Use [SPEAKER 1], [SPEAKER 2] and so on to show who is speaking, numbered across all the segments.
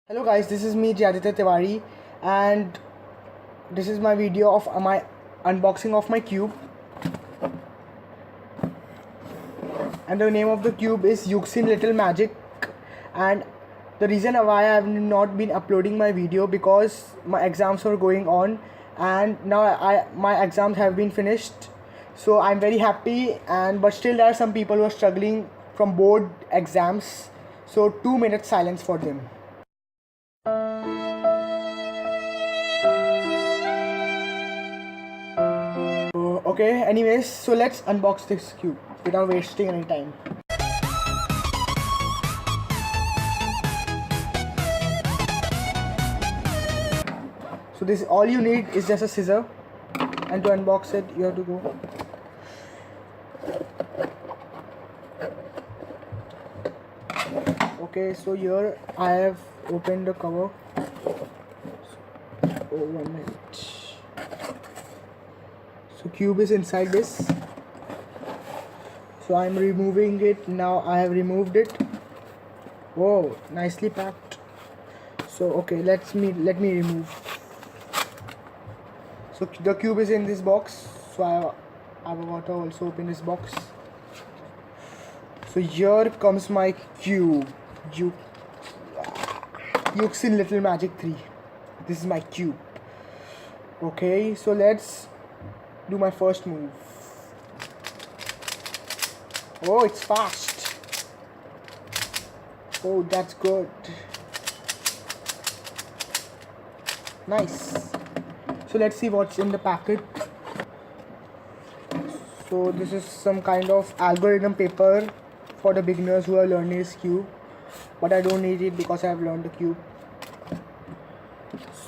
[SPEAKER 1] Hello guys, this is me Jaditya Tiwari and this is my video of my unboxing of my cube, and the name of the cube is Yuxin Little Magic. And the reason why I have not been uploading my video because my exams were going on, and now my exams have been finished, so I'm very happy. And but still there are some people who are struggling from board exams, so 2 minutes silence for them. Okay, anyways, so let's unbox this cube without wasting any time. So this, all you need is just a scissor, and to unbox it you have to go. Okay, so here I have opened the cover. Oh, 1 minute. So cube is inside this, so I'm removing it now. I have removed it. Oh, nicely packed. So okay, let me remove. So the cube is in this box, so I have got to also open this box. So here comes my cube, Yuxin Little Magic 3. This is my cube. Okay, so let's do my first move. Oh, it's fast. Oh, that's good. Nice. So let's see what's in the packet. So this is some kind of algorithm paper for the beginners who are learning this cube, but I don't need it because I have learned the cube.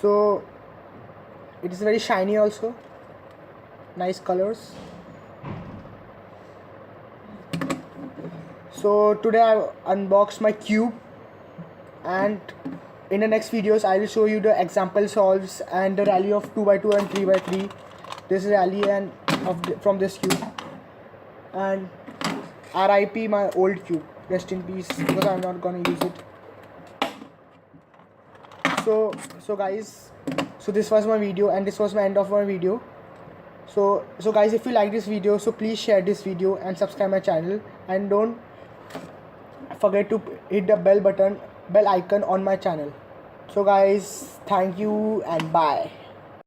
[SPEAKER 1] So it is very shiny also. Nice colors. So today I unboxed my cube, and in the next videos I will show you the example solves and the rally of 2x2 and 3x3. This rally and from this cube, and RIP my old cube, rest in peace, because I'm not gonna use it. So guys, so this was my video, and this was my end of my video. So guys, if you like this video, so please share this video and subscribe my channel, and don't forget to hit the bell icon on my channel. So guys, thank you and bye.